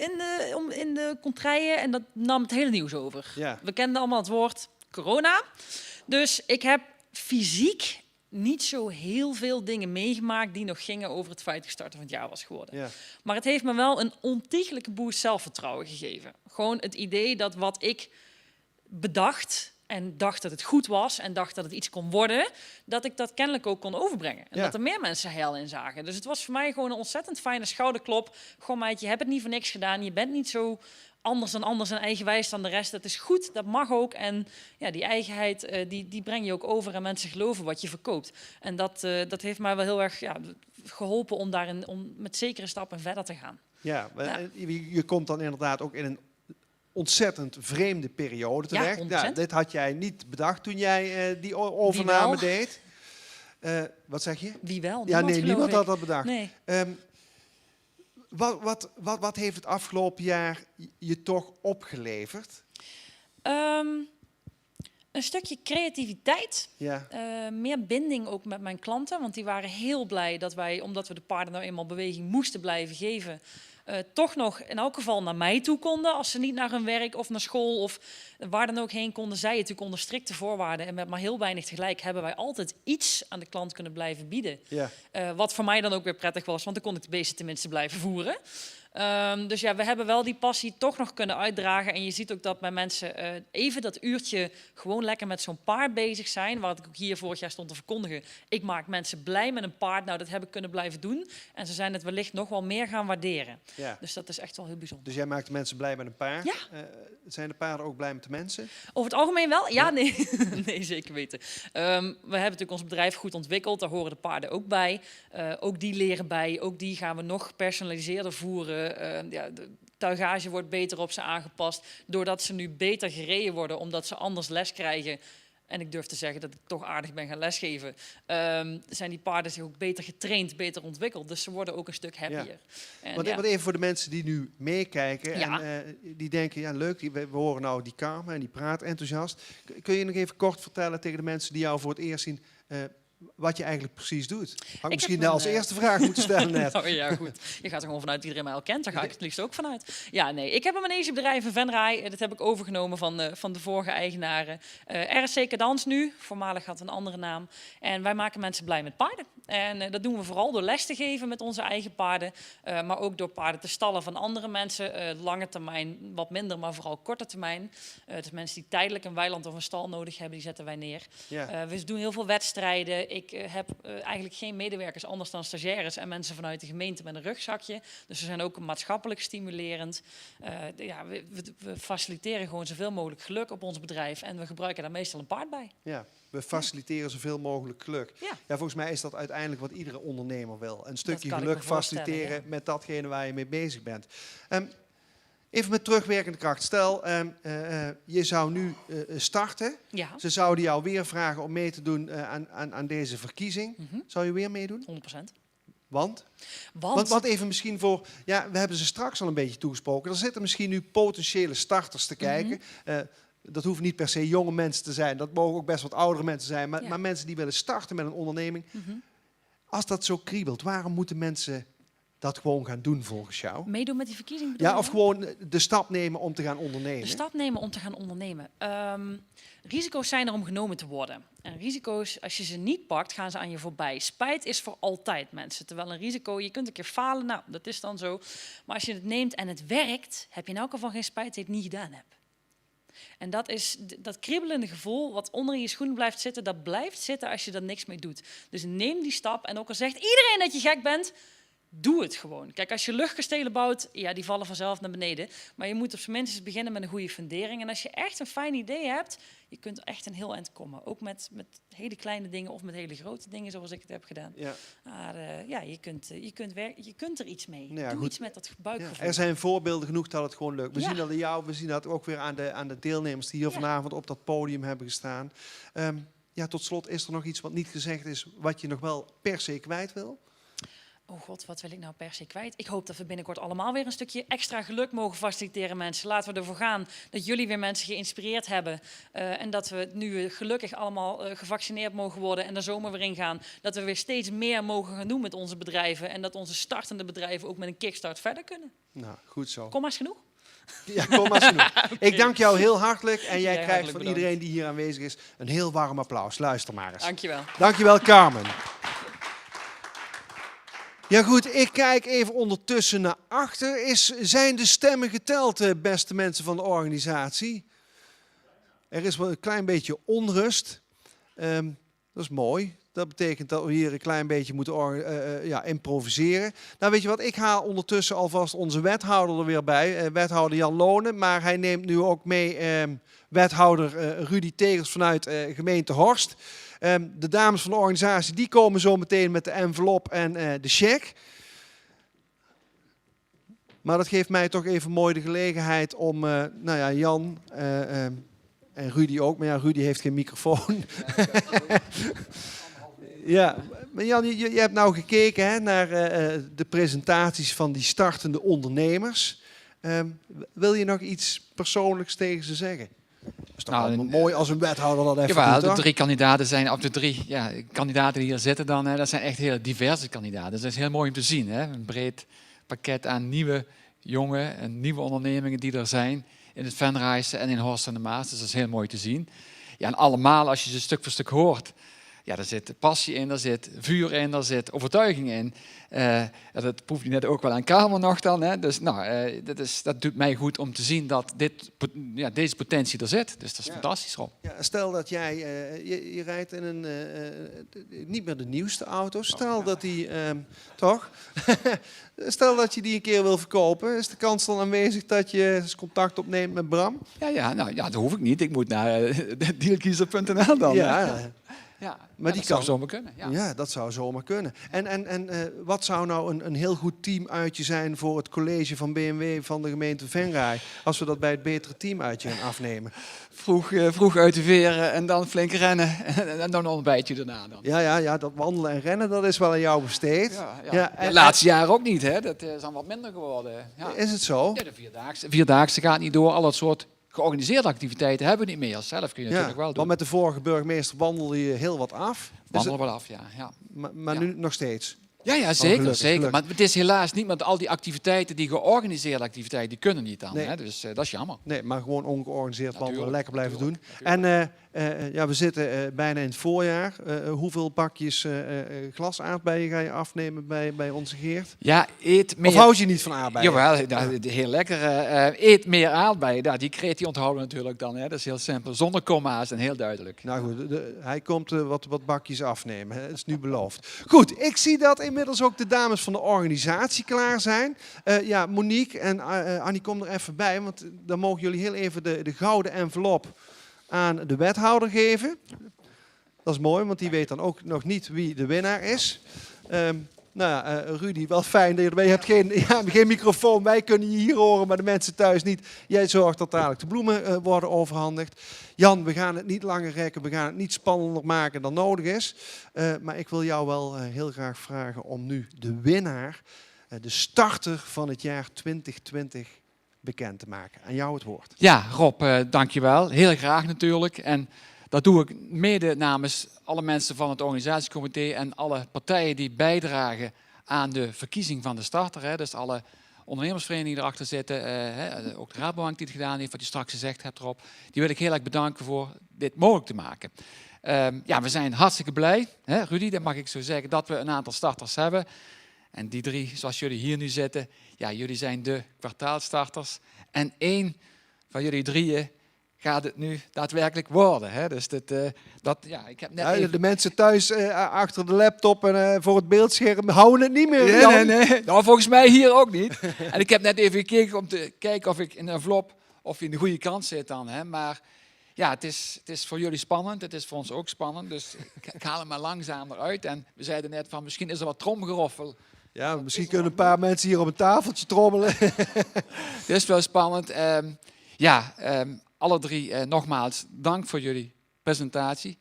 in de contraien en dat nam het hele nieuws over. Ja. We kenden allemaal het woord corona. Dus ik heb fysiek niet zo heel veel dingen meegemaakt die nog gingen over het feit dat ik starter van het jaar was geworden. Ja. Maar het heeft me wel een ontiegelijke boost zelfvertrouwen gegeven. Gewoon het idee dat wat ik bedacht en dacht dat het goed was en dacht dat het iets kon worden, dat ik dat kennelijk ook kon overbrengen. En Ja. dat er meer mensen heil in zagen. Dus het was voor mij gewoon een ontzettend fijne schouderklop. Gewoon meid, je hebt het niet voor niks gedaan. Je bent niet zo anders en eigenwijs dan de rest. Dat is goed, dat mag ook. En ja, die eigenheid, die breng je ook over en mensen geloven wat je verkoopt. En dat heeft mij wel heel erg geholpen om daarin met zekere stappen verder te gaan. Ja, je komt dan inderdaad ook in een ontzettend vreemde periode terecht. Ja, dit had jij niet bedacht toen jij die overname deed. Wat zeg je? Wie wel? Ja, nee, niemand had dat bedacht. Nee. Wat heeft het afgelopen jaar je toch opgeleverd? Een stukje creativiteit. Ja. Meer binding ook met mijn klanten. Want die waren heel blij dat wij, omdat we de paarden nou eenmaal beweging moesten blijven geven, toch nog in elk geval naar mij toe konden. Als ze niet naar hun werk of naar school of waar dan ook heen konden. Zij natuurlijk onder strikte voorwaarden. En met maar heel weinig tegelijk hebben wij altijd iets aan de klant kunnen blijven bieden. Ja. Wat voor mij dan ook weer prettig was, want dan kon ik de beesten tenminste blijven voeren. Dus ja, we hebben wel die passie toch nog kunnen uitdragen. En je ziet ook dat bij mensen even dat uurtje gewoon lekker met zo'n paard bezig zijn. Wat ik ook hier vorig jaar stond te verkondigen. Ik maak mensen blij met een paard. Nou, dat heb ik kunnen blijven doen. En ze zijn het wellicht nog wel meer gaan waarderen. Ja. Dus dat is echt wel heel bijzonder. Dus jij maakt mensen blij met een paard. Ja. Zijn de paarden ook blij met de mensen? Over het algemeen wel? Ja, nee. Nee, zeker weten. We hebben natuurlijk ons bedrijf goed ontwikkeld. Daar horen de paarden ook bij. Ook die leren bij. Ook die gaan we nog personaliseerder voeren. De tuigage wordt beter op ze aangepast. Doordat ze nu beter gereden worden, omdat ze anders les krijgen. En ik durf te zeggen dat ik toch aardig ben gaan lesgeven. Zijn die paarden zich ook beter getraind, beter ontwikkeld. Dus ze worden ook een stuk happier. Ja. En, Want even voor de mensen die nu meekijken Ja. en die denken, ja leuk, we horen nou die Carmen en die praat enthousiast. Kun je nog even kort vertellen tegen de mensen die jou voor het eerst zien, wat je eigenlijk precies doet? Had ik misschien als eerste vraag moeten stellen net. Oh ja, goed. Je gaat er gewoon vanuit dat iedereen mij al kent. Daar ga ik het liefst ook vanuit. Ja, nee. Ik heb een manegebedrijf in Venray. Dat heb ik overgenomen van de vorige eigenaren. RSC Cadans nu. Voormalig had een andere naam. En wij maken mensen blij met paarden. En dat doen we vooral door les te geven met onze eigen paarden. Maar ook door paarden te stallen van andere mensen. Lange termijn wat minder, maar vooral korte termijn. Dus mensen die tijdelijk een weiland of een stal nodig hebben, die zetten wij neer. Ja. We doen heel veel wedstrijden. Ik heb eigenlijk geen medewerkers anders dan stagiaires en mensen vanuit de gemeente met een rugzakje. Dus we zijn ook maatschappelijk stimulerend. We faciliteren gewoon zoveel mogelijk geluk op ons bedrijf. En we gebruiken daar meestal een paard bij. Ja, we faciliteren zoveel mogelijk geluk. Ja. Ja, volgens mij is dat uiteindelijk wat iedere ondernemer wil. Een stukje geluk faciliteren met datgene waar je mee bezig bent. Even met terugwerkende kracht. Stel, je zou nu starten. Ja. Ze zouden jou weer vragen om mee te doen aan deze verkiezing. Mm-hmm. Zou je weer meedoen? 100%. Want wat even misschien voor... Ja, we hebben ze straks al een beetje toegesproken. Er zitten misschien nu potentiële starters te kijken. Mm-hmm. Dat hoeven niet per se jonge mensen te zijn. Dat mogen ook best wat oudere mensen zijn. Maar mensen die willen starten met een onderneming. Mm-hmm. Als dat zo kriebelt, waarom moeten mensen dat gewoon gaan doen volgens jou? Meedoen met die verkiezing bedoel Ja, je? of gewoon de stap nemen om te gaan ondernemen? De stap nemen om te gaan ondernemen. Risico's zijn er om genomen te worden. En risico's, als je ze niet pakt, gaan ze aan je voorbij. Spijt is voor altijd, mensen. Terwijl een risico, je kunt een keer falen, nou, dat is dan zo. Maar als je het neemt en het werkt, heb je in elk geval geen spijt dat je het niet gedaan hebt. En dat is dat kriebelende gevoel wat onder in je schoen blijft zitten, dat blijft zitten als je er niks mee doet. Dus neem die stap en ook al zegt iedereen dat je gek bent, doe het gewoon. Kijk, als je luchtkastelen bouwt, ja, die vallen vanzelf naar beneden. Maar je moet op zijn minst beginnen met een goede fundering. En als je echt een fijn idee hebt, je kunt echt een heel eind komen. Ook met hele kleine dingen of met hele grote dingen, zoals ik het heb gedaan. Ja. Maar je kunt er iets mee. Nou ja, doe goed. iets met dat buikgevoel. Ja, er zijn voorbeelden genoeg dat het gewoon lukt. We Ja. zien dat aan jou, we zien dat ook weer aan de deelnemers die hier Ja. vanavond op dat podium hebben gestaan. Ja, tot slot, is er nog iets wat niet gezegd is, wat je nog wel per se kwijt wil? Oh god, wat wil ik nou per se kwijt? Ik hoop dat we binnenkort allemaal weer een stukje extra geluk mogen faciliteren, mensen. Laten we ervoor gaan dat jullie weer mensen geïnspireerd hebben. En dat we nu gelukkig allemaal gevaccineerd mogen worden en de zomer weer ingaan. Dat we weer steeds meer mogen gaan doen met onze bedrijven. En dat onze startende bedrijven ook met een kickstart verder kunnen. Nou, goed zo. Kom maar eens genoeg. Ja, kom maar genoeg. Ik dank jou heel hartelijk en jij Jij krijgt hartelijk van bedankt. iedereen die hier aanwezig is een heel warm applaus. Luister maar eens. Dankjewel. Dankjewel, Carmen. Ja goed, ik kijk even ondertussen naar achter. Zijn de stemmen geteld, beste mensen van de organisatie? Er is wel een klein beetje onrust. Dat is mooi. Dat betekent dat we hier een klein beetje moeten improviseren. Nou, weet je wat? Ik haal ondertussen alvast onze wethouder er weer bij. Wethouder Jan Lonen. Maar hij neemt nu ook mee wethouder Rudy Tegels vanuit gemeente Horst. De dames van de organisatie die komen zo meteen met de envelop en de cheque. Maar dat geeft mij toch even mooi de gelegenheid om Jan en Rudy ook. Maar ja, Rudy heeft geen microfoon. Ja, maar Jan, je hebt nou gekeken hè, naar de presentaties van die startende ondernemers. Wil je nog iets persoonlijks tegen ze zeggen? Dat is toch wel mooi als een wethouder dat even Jawel, doet, de 3 kandidaten zijn, of de 3 kandidaten die hier zitten dan, hè, dat zijn echt heel diverse kandidaten. Dus dat is heel mooi om te zien. Hè? Een breed pakket aan nieuwe, jonge en nieuwe ondernemingen die er zijn in het Venrayse en in Horst aan de Maas. Dus dat is heel mooi te zien. Ja, en allemaal, als je ze stuk voor stuk hoort, ja, daar zit passie in, daar zit vuur in, daar zit overtuiging in. Dat proef je net ook wel aan Carmen nog dan. Hè? Dus dat doet mij goed om te zien dat deze potentie er zit. Dus dat is fantastisch, Rob. Ja, stel dat jij, je rijdt in een, niet meer de nieuwste auto. Stel dat die, toch? Stel dat je die een keer wil verkopen. Is de kans dan aanwezig dat je eens contact opneemt met Bram? Ja, dat hoef ik niet. Ik moet naar dealkiezer.nl dan. Ja, maar die zou zomaar kunnen. Ja, dat zou zomaar kunnen. En wat zou nou een heel goed teamuitje zijn voor het college van BMW van de gemeente Venray, als we dat bij het betere teamuitje gaan afnemen? Vroeg uit de veren en dan flink rennen en dan een ontbijtje daarna. Dan. Ja, dat wandelen en rennen, dat is wel aan jou besteed. De laatste jaren ook niet, hè? Dat is dan wat minder geworden. Ja. Is het zo? Ja, de vierdaagse gaat niet door. Al dat soort georganiseerde activiteiten hebben we niet meer. Zelf kun je natuurlijk wel doen. Want met de vorige burgemeester wandelde je heel wat af. Wandelen wel af, ja. Maar nu nog steeds? Ja, zeker, zeker. Maar het is helaas niet met al die activiteiten, die georganiseerde activiteiten, die kunnen niet dan. Nee. Hè? Dus dat is jammer. Nee, maar gewoon ongeorganiseerd wandelen, lekker blijven doen. Natuurlijk. En we zitten bijna in het voorjaar. Hoeveel bakjes glasaardbeien ga je afnemen bij onze Geert? Ja, eet meer. Of houd je niet van aardbeien? Jawel, heel lekker. Eet meer aardbeien. Die kreet die onthouden natuurlijk dan. Hè? Dat is heel simpel. Zonder komma's en heel duidelijk. Nou goed, hij komt wat bakjes afnemen. Hè? Dat is nu beloofd. Goed, ik zie dat inmiddels ook de dames van de organisatie klaar zijn. Monique en Annie, kom er even bij. Want dan mogen jullie heel even de gouden envelop aan de wethouder geven. Dat is mooi, want die weet dan ook nog niet wie de winnaar is. Rudy, wel fijn dat je erbij hebt. Geen microfoon, wij kunnen je hier horen, maar de mensen thuis niet. Jij zorgt dat dadelijk de bloemen worden overhandigd. Jan, we gaan het niet langer rekken, we gaan het niet spannender maken dan nodig is. Maar ik wil jou wel heel graag vragen om nu de winnaar, de starter van het jaar 2020... bekend te maken. Aan jou het woord. Ja, Rob, dankjewel. Heel graag natuurlijk. En dat doe ik mede namens alle mensen van het organisatiecomité en alle partijen die bijdragen aan de verkiezing van de starter. Hè. Dus alle ondernemersverenigingen die erachter zitten, ook de Rabobank die het gedaan heeft, wat je straks gezegd hebt erop. Die wil ik heel erg bedanken voor dit mogelijk te maken. Ja, we zijn hartstikke blij, hè, Rudy, dat mag ik zo zeggen, dat we een aantal starters hebben. En die 3, zoals jullie hier nu zitten, ja, jullie zijn de kwartaalstarters. En 1 van jullie 3 gaat het nu daadwerkelijk worden. Hè? Dus ja, ik heb net even... De mensen thuis achter de laptop en voor het beeldscherm houden het niet meer. Nee. Nou, volgens mij hier ook niet. En ik heb net even gekeken om te kijken of ik in een envelop of je in de goede kant zit dan. Hè? Maar ja, het is voor jullie spannend. Het is voor ons ook spannend. Dus ik haal hem maar langzaam eruit. En we zeiden net van misschien is er wat tromgeroffel. Ja, misschien kunnen een paar mensen hier op een tafeltje trommelen. Het is wel spannend. Alle 3 nogmaals dank voor jullie presentatie.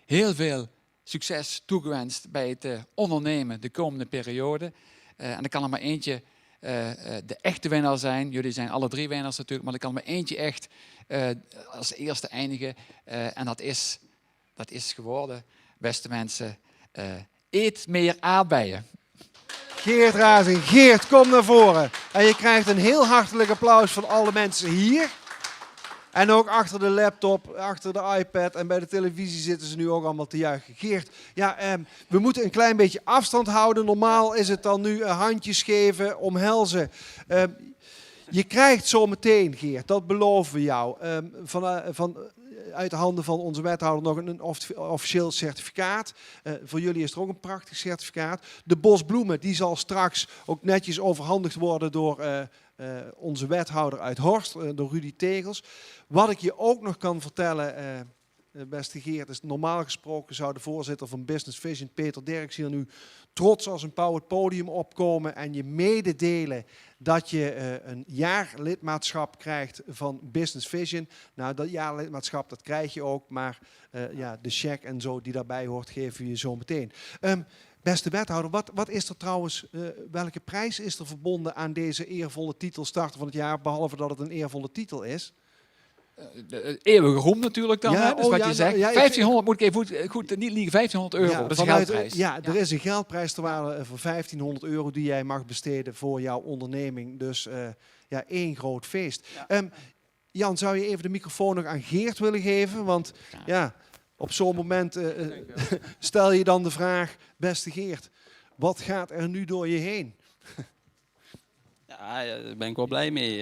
Heel veel succes toegewenst bij het ondernemen de komende periode. En er kan er maar eentje de echte winnaar zijn. Jullie zijn alle 3 winnaars natuurlijk, maar er kan maar eentje echt als eerste eindigen. En dat is geworden, beste mensen, eet meer aardbeien. Geert Razing. Geert, kom naar voren. En je krijgt een heel hartelijk applaus van alle mensen hier. En ook achter de laptop, achter de iPad en bij de televisie zitten ze nu ook allemaal te juichen. Geert, ja, we moeten een klein beetje afstand houden. Normaal is het dan nu handjes geven, omhelzen. Je krijgt zo meteen, Geert, dat beloven we jou, uit de handen van onze wethouder nog een officieel certificaat. Voor jullie is er ook een prachtig certificaat. De bosbloemen, die zal straks ook netjes overhandigd worden door onze wethouder uit Horst, door Rudy Tegels. Wat ik je ook nog kan vertellen, beste Geert, is normaal gesproken zou de voorzitter van Business Vision, Peter Derks, hier nu trots als een pauw het podium opkomen en je mededelen dat je een jaarlidmaatschap krijgt van Business Vision. Nou, dat jaarlidmaatschap dat krijg je ook, maar de cheque en zo die daarbij hoort geven we je zo meteen. Beste wethouder, wat is er trouwens, welke prijs is er verbonden aan deze eervolle titel starter van het jaar, behalve dat het een eervolle titel is? Eeuwige roem natuurlijk dan, ja, hè? Dus wat je zegt. 1500, moet ik even goed niet liegen, 1500 euro, dat is een geldprijs. Ja, er is een geldprijs ter waarde van 1500 euro die jij mag besteden voor jouw onderneming. Dus één groot feest. Ja. Jan, zou je even de microfoon nog aan Geert willen geven? Want ja, op zo'n moment stel je dan de vraag, beste Geert, wat gaat er nu door je heen? Ja, daar ben ik wel blij mee.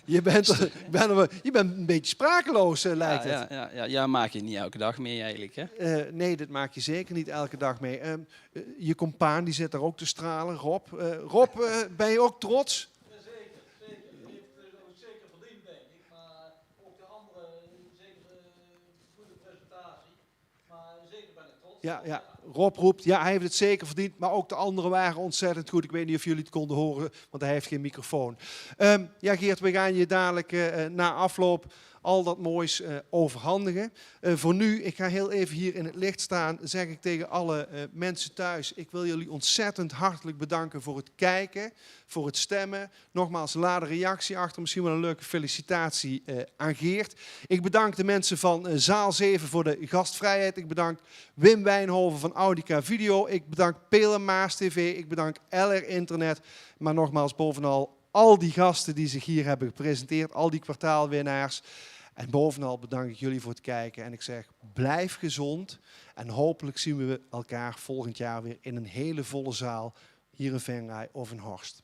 Je bent een beetje sprakeloos, lijkt het. Ja, maak je niet elke dag mee eigenlijk, hè? Nee, dit maak je zeker niet elke dag mee. Je compaan die zit daar ook te stralen, Rob. Rob, ben je ook trots? Zeker. Die heeft het zeker verdiend, denk ik. Maar ook de anderen, zeker goede presentatie. Maar zeker ben ik trots. Ja. Rob roept, ja, hij heeft het zeker verdiend, maar ook de anderen waren ontzettend goed. Ik weet niet of jullie het konden horen, want hij heeft geen microfoon. Ja, Geert, we gaan je dadelijk na afloop al dat moois overhandigen. Voor nu, ik ga heel even hier in het licht staan, zeg ik tegen alle mensen thuis, ik wil jullie ontzettend hartelijk bedanken voor het kijken, voor het stemmen. Nogmaals, laat een reactie achter, misschien wel een leuke felicitatie aan Geert. Ik bedank de mensen van Zaal 7 voor de gastvrijheid. Ik bedank Wim Wijnhoven van Audica Video. Ik bedank Peel en Maas TV. Ik bedank LR Internet. Maar nogmaals, bovenal al die gasten die zich hier hebben gepresenteerd, al die kwartaalwinnaars. En bovenal bedank ik jullie voor het kijken. En ik zeg, blijf gezond. En hopelijk zien we elkaar volgend jaar weer in een hele volle zaal. Hier in Venray of in Horst.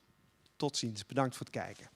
Tot ziens. Bedankt voor het kijken.